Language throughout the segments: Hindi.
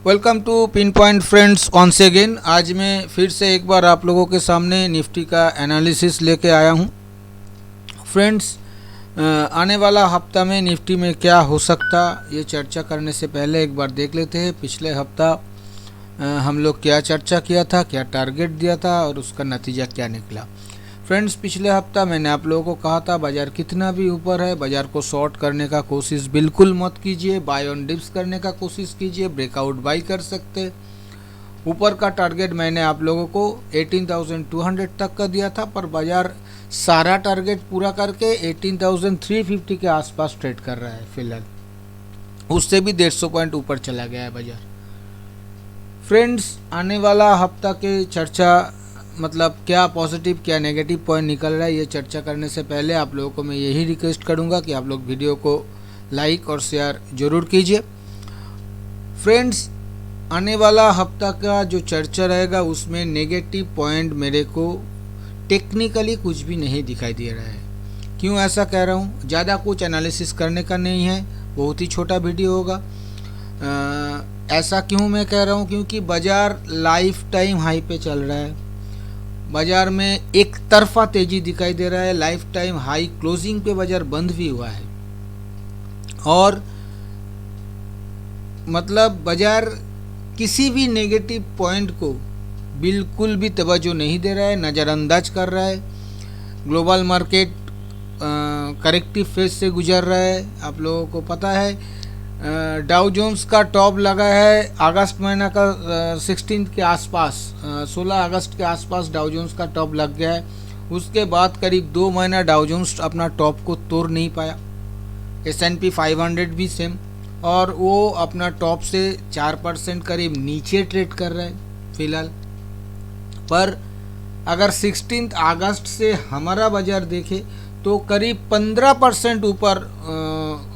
Welcome to pin point friends once again. आज मैं फिर से एक बार आप लोगों के सामने निफ्टी का एनालिसिस लेके आया हूँ। फ्रेंड्स, आने वाला हफ्ता में निफ्टी में क्या हो सकता, ये चर्चा करने से पहले एक बार देख लेते हैं पिछले हफ्ता हम लोग क्या चर्चा किया था, क्या टारगेट दिया था और उसका नतीजा क्या निकला। फ्रेंड्स, पिछले हफ्ता मैंने आप लोगों को कहा था बाज़ार कितना भी ऊपर है, बाज़ार को शॉर्ट करने का कोशिश बिल्कुल मत कीजिए, बाय ऑन डिप्स करने का कोशिश कीजिए, ब्रेकआउट बाई कर सकते। ऊपर का टारगेट मैंने आप लोगों को 18,200 तक का दिया था, पर बाज़ार सारा टारगेट पूरा करके 18,350 के आसपास ट्रेड कर रहा है फिलहाल। उससे भी 150 पॉइंट ऊपर चला गया है बाज़ार। फ्रेंड्स, आने वाला हफ्ता के चर्चा मतलब क्या पॉजिटिव क्या नेगेटिव पॉइंट निकल रहा है, ये चर्चा करने से पहले आप लोगों को मैं यही रिक्वेस्ट करूंगा कि आप लोग वीडियो को लाइक और शेयर ज़रूर कीजिए। फ्रेंड्स, आने वाला हफ्ता का जो चर्चा रहेगा उसमें नेगेटिव पॉइंट मेरे को टेक्निकली कुछ भी नहीं दिखाई दे रहा है। क्यों ऐसा कह रहा हूँ? ज़्यादा कुछ एनालिसिस करने का नहीं है, बहुत ही छोटा वीडियो होगा। ऐसा क्यों मैं कह रहा हूँ? क्योंकि बाज़ार लाइफ टाइम हाई पे चल रहा है। बाज़ार में एक तरफा तेज़ी दिखाई दे रहा है। लाइफ टाइम हाई क्लोजिंग पे बाज़ार बंद भी हुआ है और मतलब बाज़ार किसी भी नेगेटिव पॉइंट को बिल्कुल भी तवज्जो नहीं दे रहा है, नज़रअंदाज कर रहा है। ग्लोबल मार्केट करेक्टिव फेज से गुजर रहा है। आप लोगों को पता है डाउ जोन्स का टॉप लगा है अगस्त महीना का 16 के आसपास, 16 अगस्त के आसपास डाउ जोन्स का टॉप लग गया है। उसके बाद करीब 2 महीना डाउ जोन्स अपना टॉप को तोड़ नहीं पाया। S&P 500 भी सेम, और वो अपना टॉप से 4% करीब नीचे ट्रेड कर रहा है फिलहाल। पर अगर 16 अगस्त से हमारा बाज़ार देखे तो करीब 15% ऊपर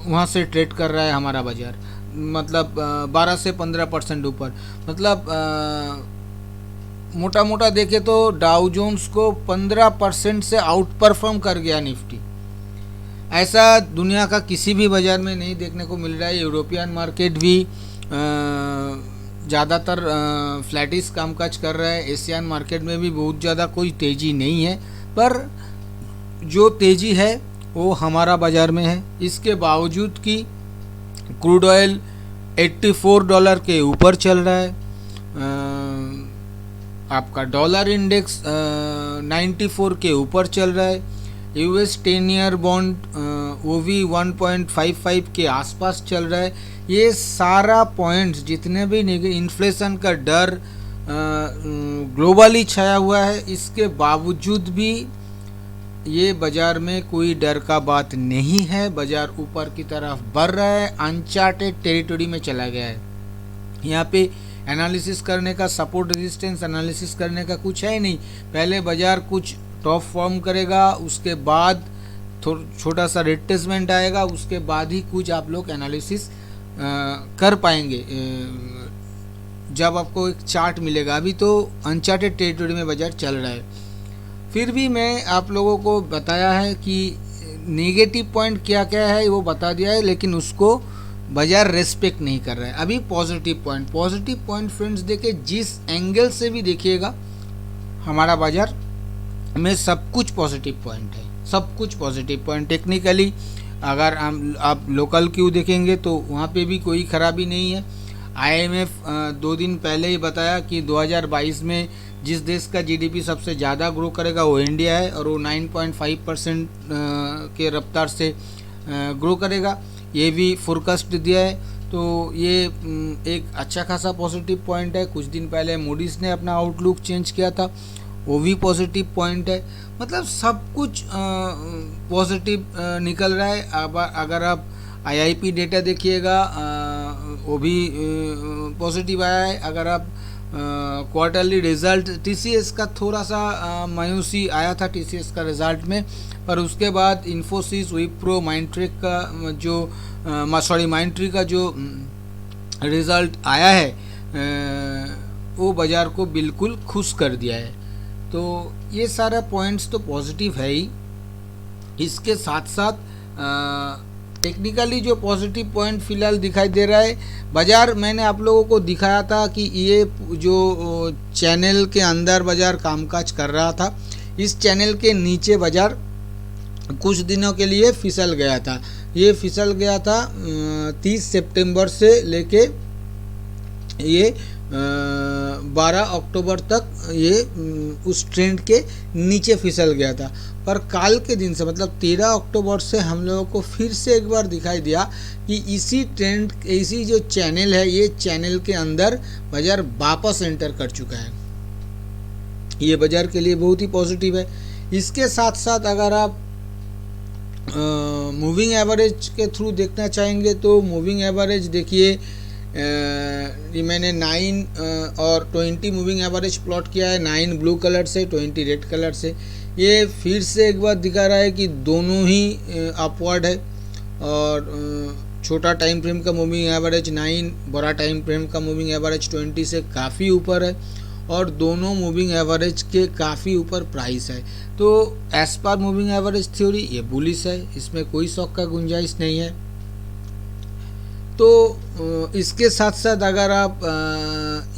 वहाँ से ट्रेड कर रहा है हमारा बाज़ार, मतलब 12 से 15% ऊपर। मतलब मोटा मोटा देखे तो डाउ जोन्स को 15% से आउट परफॉर्म कर गया निफ्टी। ऐसा दुनिया का किसी भी बाज़ार में नहीं देखने को मिल रहा है। यूरोपियन मार्केट भी ज़्यादातर फ्लैटिस कामकाज कर रहा है। एशियन मार्केट में भी बहुत ज़्यादा कोई तेज़ी नहीं है, पर जो तेज़ी है वो हमारा बाज़ार में है। इसके बावजूद कि क्रूड ऑयल $84 के ऊपर चल रहा है, आपका डॉलर इंडेक्स 94 के ऊपर चल रहा है, US 10 ईयर बॉन्ड वो भी 1.55 के आसपास चल रहा है। ये सारा पॉइंट्स जितने भी इन्फ्लेशन का डर ग्लोबली छाया हुआ है, इसके बावजूद भी ये बाज़ार में कोई डर का बात नहीं है। बाज़ार ऊपर की तरफ बढ़ रहा है, अनचार्टेड टेरिटरी में चला गया है। यहाँ पे एनालिसिस करने का, सपोर्ट रेजिस्टेंस एनालिसिस करने का कुछ है नहीं। पहले बाज़ार कुछ टॉप फॉर्म करेगा, उसके बाद छोटा सा रिट्रेसमेंट आएगा, उसके बाद ही कुछ आप लोग एनालिसिस कर पाएंगे जब आपको एक चार्ट मिलेगा। अभी तो अनचार्टेड टेरिटरी में बाज़ार चल रहा है। फिर भी मैं आप लोगों को बताया है कि नेगेटिव पॉइंट क्या क्या है वो बता दिया है, लेकिन उसको बाज़ार रेस्पेक्ट नहीं कर रहा है। अभी पॉजिटिव पॉइंट फ्रेंड्स देखिए, जिस एंगल से भी देखिएगा हमारा बाज़ार में सब कुछ पॉजिटिव पॉइंट है, सब कुछ पॉजिटिव पॉइंट। टेक्निकली अगर आप लोकल क्यू देखेंगे तो वहाँ पे भी कोई खराबी नहीं है। IMF 2 दिन पहले ही बताया कि 2022 में जिस देश का GDP सबसे ज़्यादा ग्रो करेगा वो इंडिया है, और वो 9.5% के रफ्तार से ग्रो करेगा, ये भी फोरकास्ट दिया है। तो ये एक अच्छा खासा पॉजिटिव पॉइंट है। कुछ दिन पहले मूडीज़ ने अपना आउटलुक चेंज किया था, वो भी पॉजिटिव पॉइंट है। मतलब सब कुछ पॉजिटिव निकल रहा है। अगर आप IIP डेटा देखिएगा वो भी पॉजिटिव आया है। अगर आप क्वार्टरली रिज़ल्ट TCS का थोड़ा सा मायूसी आया था TCS का रिज़ल्ट में, पर उसके बाद इन्फोसिस, विप्रो, माइंडट्री का जो रिज़ल्ट आया है वो बाज़ार को बिल्कुल खुश कर दिया है। तो ये सारा पॉइंट्स तो पॉजिटिव है ही। इसके साथ साथ टेक्निकली जो पॉजिटिव पॉइंट फिलहाल दिखाई दे रहा है, बाज़ार मैंने आप लोगों को दिखाया था कि ये जो चैनल के अंदर बाज़ार कामकाज कर रहा था, इस चैनल के नीचे बाज़ार कुछ दिनों के लिए फिसल गया था। ये फिसल गया था 30 सितंबर से लेके ये 12 अक्टूबर तक ये उस ट्रेंड के नीचे फिसल गया था। पर काल के दिन से मतलब 13 अक्टूबर से हम लोगों को फिर से एक बार दिखाई दिया कि इसी ट्रेंड, इसी जो चैनल है, ये चैनल के अंदर बाज़ार वापस एंटर कर चुका है। ये बाज़ार के लिए बहुत ही पॉजिटिव है। इसके साथ साथ अगर आप मूविंग एवरेज के थ्रू देखना चाहेंगे तो मूविंग एवरेज देखिए, ये मैंने 9 और 20 मूविंग एवरेज प्लॉट किया है, 9 ब्लू कलर से, 20 रेड कलर से। ये फिर से एक बार दिखा रहा है कि दोनों ही अपवर्ड है। और छोटा टाइम फ्रेम का मूविंग एवरेज 9, बड़ा टाइम फ्रेम का मूविंग एवरेज 20 से काफ़ी ऊपर है और दोनों मूविंग एवरेज के काफ़ी ऊपर प्राइस है। तो as per moving average theory ये बुलिश है, इसमें कोई शौक का गुंजाइश नहीं है। तो इसके साथ साथ अगर आप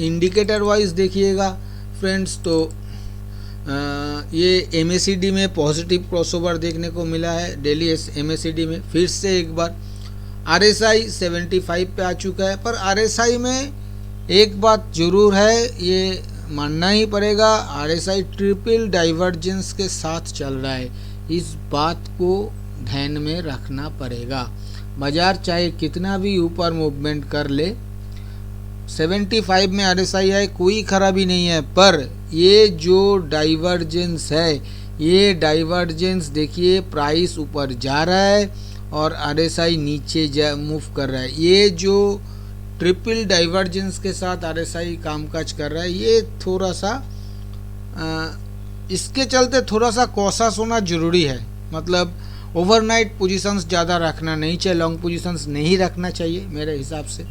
इंडिकेटर वाइज देखिएगा फ्रेंड्स, तो ये MACD में पॉजिटिव क्रॉसओवर देखने को मिला है। डेली MACD में फिर से एक बार RSI 75 पे आ चुका है। पर RSI में एक बात ज़रूर है, ये मानना ही पड़ेगा, RSI ट्रिपल डाइवर्जेंस के साथ चल रहा है। इस बात को ध्यान में रखना पड़ेगा। बाज़ार चाहे कितना भी ऊपर मूवमेंट कर ले, 75 में RSI है, कोई खराबी नहीं है। पर ये जो डाइवर्जेंस है, ये डाइवर्जेंस देखिए, प्राइस ऊपर जा रहा है और RSI नीचे मूव कर रहा है। ये जो ट्रिपल डाइवर्जेंस के साथ RSI कामकाज कर रहा है, ये थोड़ा सा इसके चलते थोड़ा सा कॉशस होना ज़रूरी है। मतलब ओवरनाइट पोजीशंस ज़्यादा रखना नहीं चाहिए, लॉन्ग पोजीशंस नहीं रखना चाहिए मेरे हिसाब से।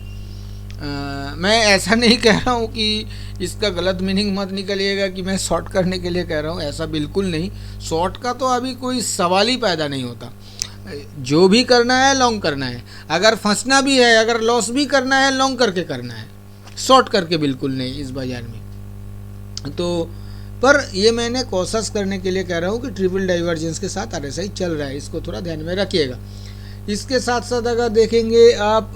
मैं ऐसा नहीं कह रहा हूँ कि इसका गलत मीनिंग मत निकलिएगा कि मैं शॉर्ट करने के लिए कह रहा हूँ, ऐसा बिल्कुल नहीं। शॉर्ट का तो अभी कोई सवाल ही पैदा नहीं होता। जो भी करना है लॉन्ग करना है, अगर फंसना भी है, अगर लॉस भी करना है, लॉन्ग करके करना है, शॉर्ट करके बिल्कुल नहीं इस बाज़ार में। तो पर ये मैंने कोशिश करने के लिए कह रहा हूँ कि ट्रिपल डाइवर्जेंस के साथ RSI चल रहा है, इसको थोड़ा ध्यान में रखिएगा। इसके साथ साथ अगर देखेंगे आप,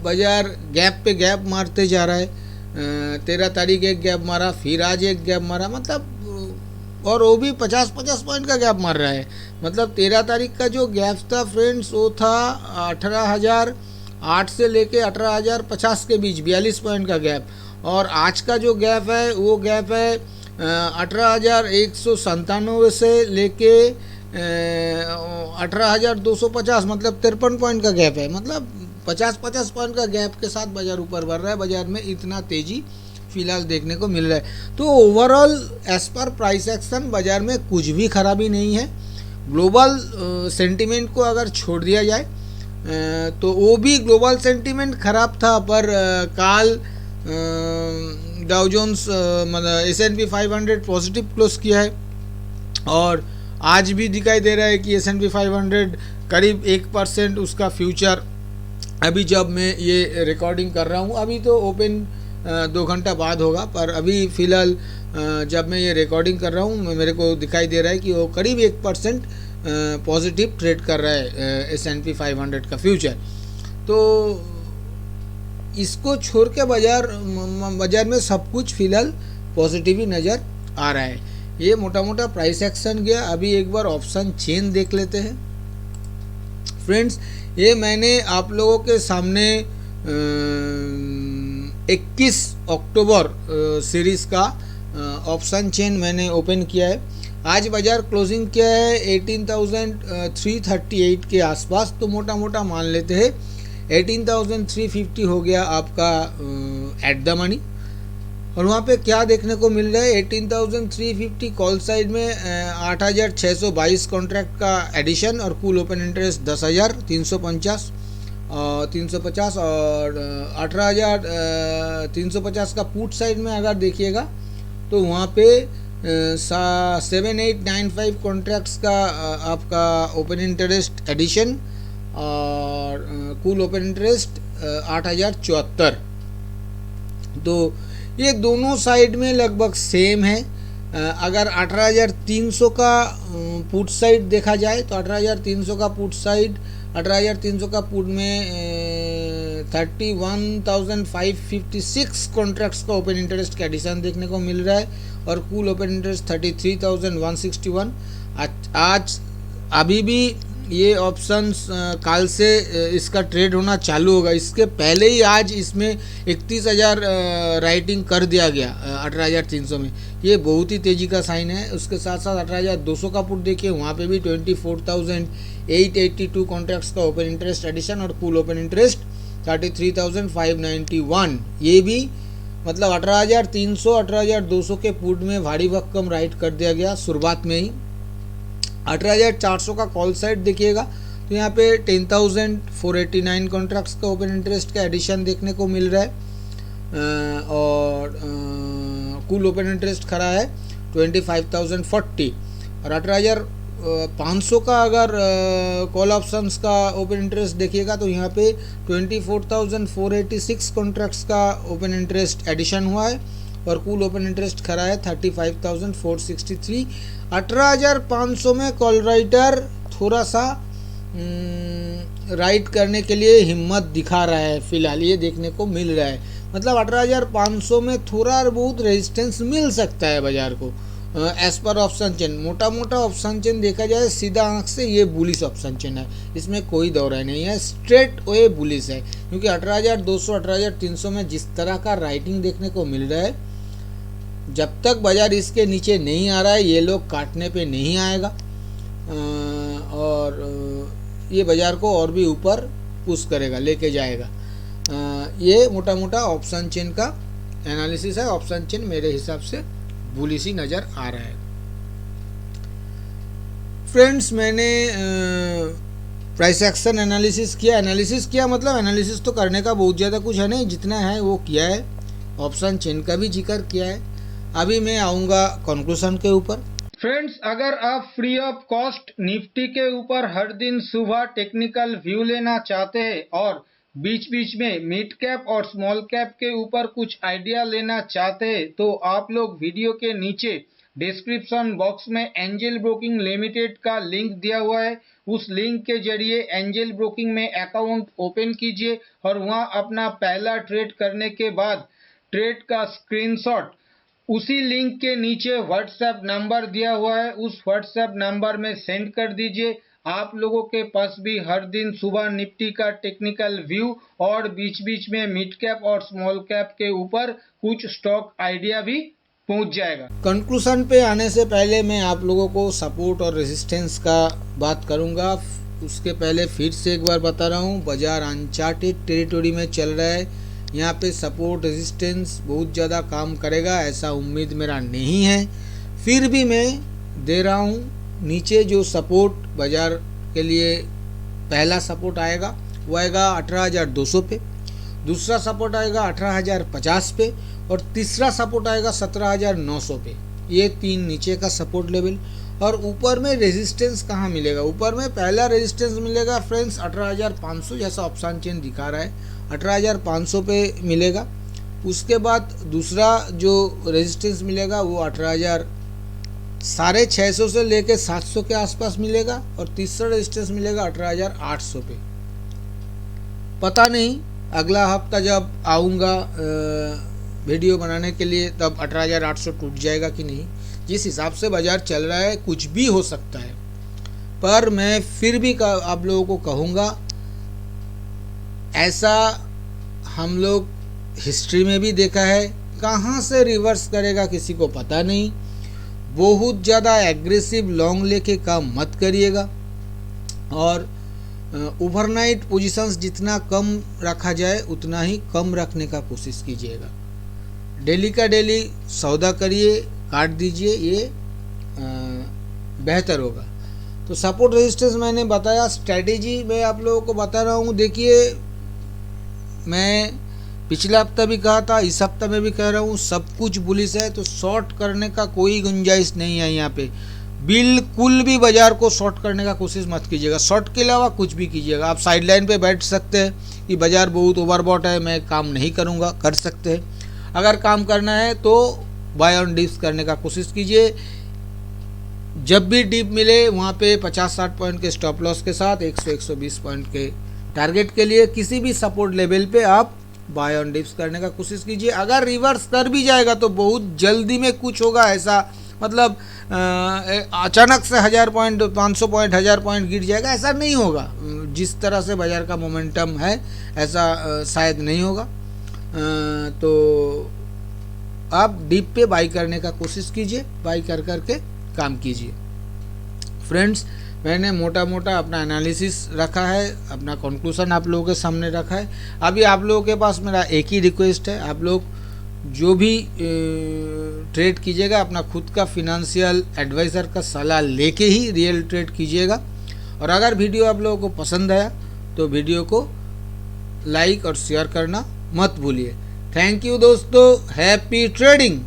बाज़ार गैप पे गैप मारते जा रहा है। 13 तारीख एक गैप मारा, फिर आज एक गैप मारा, मतलब और वो भी 50-50 पॉइंट का गैप मार रहा है। मतलब 13 तारीख का जो गैप था फ्रेंड्स, वो था 18,008 से लेके 18,050 के बीच, 42 पॉइंट का गैप। और आज का जो गैप है वो गैप है 18,197 से लेके 18,250, मतलब 53 पॉइंट का गैप है। मतलब 50-50 पॉइंट का गैप के साथ बाज़ार ऊपर बढ़ रहा है। बाज़ार में इतना तेज़ी फिलहाल देखने को मिल रहा है। तो overall as per price action बाज़ार में कुछ भी खराबी नहीं है। ग्लोबल सेंटीमेंट को अगर छोड़ दिया जाए तो वो भी ग्लोबल सेंटीमेंट खराब था, पर काल डाउ जोन्स मतलब S&P 500 पॉजिटिव क्लोज किया है और आज भी दिखाई दे रहा है कि S&P 500 करीब 1% उसका फ्यूचर, अभी जब मैं ये रिकॉर्डिंग कर रहा हूँ, अभी तो ओपन 2 घंटा बाद होगा, पर अभी फ़िलहाल जब मैं ये रिकॉर्डिंग कर रहा हूँ मेरे को दिखाई दे रहा है कि वो करीब 1% पॉजिटिव ट्रेड कर रहा है S&P 500 का फ्यूचर। तो इसको छोड़ के बाज़ार में सब कुछ फ़िलहाल पॉजिटिव ही नज़र आ रहा है। ये मोटा मोटा प्राइस एक्शन गया। अभी एक बार ऑप्शन चेन देख लेते हैं फ्रेंड्स। ये मैंने आप लोगों के सामने 21 अक्टूबर सीरीज़ का ऑप्शन चेन मैंने ओपन किया है। आज बाज़ार क्लोजिंग किया है 18,338 के आसपास, तो मोटा मोटा मान लेते हैं 18,350 हो गया आपका एट द मनी। और वहाँ पे क्या देखने को मिल रहा है, 18,350 कॉल साइड में 8,622 कॉन्ट्रैक्ट का एडिशन और कुल ओपन इंटरेस्ट 10,350 और 18,350 का पुट साइड में अगर देखिएगा तो वहाँ पे 7,895 कॉन्ट्रैक्ट्स का आपका ओपन इंटरेस्ट एडिशन और कूल ओपन इंटरेस्ट 8074। तो ये दोनों साइड में लगभग सेम है। अगर 18,300 का पुट साइड देखा जाए तो 18,300 का पुट साइड, 18,300 का पुट में 31,556 कॉन्ट्रैक्ट्स का ओपन इंटरेस्ट का एडिशन देखने को मिल रहा है और कूल ओपन इंटरेस्ट 33,161। आज अभी भी ये ऑप्शंस काल से इसका ट्रेड होना चालू होगा। इसके पहले ही आज इसमें 31,000 राइटिंग कर दिया गया 18,300 में। ये बहुत ही तेज़ी का साइन है। उसके साथ साथ 18,200 का पुट देखिए, वहाँ पे भी 24,882 कॉन्ट्रैक्ट्स का ओपन इंटरेस्ट एडिशन और कूल ओपन इंटरेस्ट 33,591। ये भी मतलब 18,300 18,200 के पुट में भारी भरकम राइट कर दिया गया शुरुआत में ही। 18,400 का कॉल साइड देखिएगा तो यहाँ पे 10,489 कॉन्ट्रैक्ट्स का ओपन इंटरेस्ट का एडिशन देखने को मिल रहा है और कुल ओपन इंटरेस्ट खड़ा है 25,040। और 18,500 का अगर कॉल ऑप्शंस का ओपन इंटरेस्ट देखिएगा तो यहाँ पे 24,486 कॉन्ट्रैक्ट्स का ओपन इंटरेस्ट एडिशन हुआ है और कूल ओपन इंटरेस्ट खड़ा है 35,463। 18,500 में कॉल राइटर थोड़ा सा राइट करने के लिए हिम्मत दिखा रहा है, फिलहाल ये देखने को मिल रहा है। मतलब 18,500 में थोड़ा बहुत रेजिस्टेंस मिल सकता है बाजार को एज पर ऑप्शन चेन। मोटा मोटा ऑप्शन चेन देखा जाए सीधा आंख से ये बुलिश ऑप्शन चेन है, इसमें कोई दौरा नहीं है, स्ट्रेट वे बुलिश है। क्योंकि 18,200 18,300 में जिस तरह का राइटिंग देखने को मिल रहा है, जब तक बाजार इसके नीचे नहीं आ रहा है ये लोग काटने पे नहीं आएगा और ये बाजार को और भी ऊपर पुश करेगा, लेके जाएगा। ये मोटा मोटा ऑप्शन चेन का एनालिसिस है। ऑप्शन चेन मेरे हिसाब से बुलिश ही नज़र आ रहा है। फ्रेंड्स, मैंने प्राइस एक्शन एनालिसिस किया मतलब एनालिसिस तो करने का बहुत ज़्यादा कुछ है नहीं, जितना है वो किया है। ऑप्शन चेन का भी जिक्र किया है। अभी मैं आऊँगा कंक्लूजन के ऊपर। फ्रेंड्स, अगर आप फ्री ऑफ कॉस्ट निफ्टी के ऊपर हर दिन सुबह टेक्निकल व्यू लेना चाहते हैं और बीच बीच में मिड कैप और स्मॉल कैप के ऊपर कुछ आइडिया लेना चाहते हैं तो आप लोग वीडियो के नीचे डिस्क्रिप्शन बॉक्स में एंजल ब्रोकिंग लिमिटेड का लिंक दिया हुआ है। उस लिंक के जरिए एंजल ब्रोकिंग में अकाउंट ओपन कीजिए और वहां अपना पहला ट्रेड करने के बाद ट्रेड का स्क्रीनशॉट उसी लिंक के नीचे व्हाट्सएप नंबर दिया हुआ है, उस व्हाट्सएप नंबर में सेंड कर दीजिए। आप लोगों के पास भी हर दिन सुबह निफ्टी का टेक्निकल व्यू और बीच बीच में मिड कैप और स्मॉल कैप के ऊपर कुछ स्टॉक आइडिया भी पहुंच जाएगा। कंक्लूजन पे आने से पहले मैं आप लोगों को सपोर्ट और रेजिस्टेंस का बात करूंगा। उसके पहले फिर से एक बार बता रहा हूं, बाजार अनचार्टेड टेरिटोरी में चल रहा है। यहाँ पे सपोर्ट रेजिस्टेंस बहुत ज़्यादा काम करेगा ऐसा उम्मीद मेरा नहीं है। फिर भी मैं दे रहा हूँ, नीचे जो सपोर्ट बाजार के लिए पहला सपोर्ट आएगा वो आएगा 18,200 पे, दूसरा सपोर्ट आएगा 18,050 पे और तीसरा सपोर्ट आएगा 17,900 पे। ये तीन नीचे का सपोर्ट लेवल। और ऊपर में रेजिस्टेंस कहाँ मिलेगा? ऊपर में पहला रेजिस्टेंस मिलेगा फ्रेंड्स 18,500, जैसा ऑप्शन चेन दिखा रहा है 18,500 पे मिलेगा। उसके बाद दूसरा जो रेजिस्टेंस मिलेगा वो 18,650 से लेके 700 के आसपास मिलेगा और तीसरा रेजिस्टेंस मिलेगा 18,800 पे। पता नहीं अगला हफ्ता जब आऊँगा वीडियो बनाने के लिए तब 18,800 टूट जाएगा कि नहीं। जिस हिसाब से बाजार चल रहा है कुछ भी हो सकता है, पर मैं फिर भी आप लोगों को कहूँगा, ऐसा हम लोग हिस्ट्री में भी देखा है। कहाँ से रिवर्स करेगा किसी को पता नहीं। बहुत ज़्यादा एग्रेसिव लॉन्ग लेके काम मत करिएगा और ओवरनाइट पोजीशंस जितना कम रखा जाए उतना ही कम रखने का कोशिश कीजिएगा। डेली का डेली सौदा करिए, काट दीजिए, ये बेहतर होगा। तो सपोर्ट रेजिस्टेंस मैंने बताया, स्ट्रैटेजी मैं आप लोगों को बता रहा हूँ। देखिए, मैं पिछला हफ्ता भी कहा था, इस हफ्ता में भी कह रहा हूँ, सब कुछ बुलिश है तो शॉर्ट करने का कोई गुंजाइश नहीं है यहाँ पे। बिल्कुल भी बाजार को शॉर्ट करने का कोशिश मत कीजिएगा। शॉर्ट के अलावा कुछ भी कीजिएगा। आप साइड लाइन पे बैठ सकते हैं कि बाजार बहुत ओवरबॉट है, मैं काम नहीं करूँगा, कर सकते हैं। अगर काम करना है तो बाय ऑन डिप्स करने का कोशिश कीजिए। जब भी डिप मिले वहाँ पे 50-60 पॉइंट के स्टॉप लॉस के साथ 100-120 पॉइंट के टारगेट के लिए किसी भी सपोर्ट लेवल पे आप बाय ऑन डिप्स करने का कोशिश कीजिए। अगर रिवर्स कर भी जाएगा तो बहुत जल्दी में कुछ होगा ऐसा, मतलब अचानक से 1000 पॉइंट 500 पॉइंट 1000 पॉइंट गिर जाएगा, ऐसा नहीं होगा। जिस तरह से बाजार का मोमेंटम है ऐसा शायद नहीं होगा। तो आप डिप पे बाई करने का कोशिश कीजिए, बाई कर करके काम कीजिए। फ्रेंड्स, मैंने मोटा मोटा अपना एनालिसिस रखा है, अपना कंक्लूजन आप लोगों के सामने रखा है। अभी आप लोगों के पास मेरा एक ही रिक्वेस्ट है, आप लोग जो भी ट्रेड कीजिएगा अपना खुद का फिनेंशियल एडवाइज़र का सलाह लेके ही रियल ट्रेड कीजिएगा। और अगर वीडियो आप लोगों को पसंद आया तो वीडियो को लाइक और शेयर करना मत भूलिए। थैंक यू दोस्तों, हैप्पी ट्रेडिंग।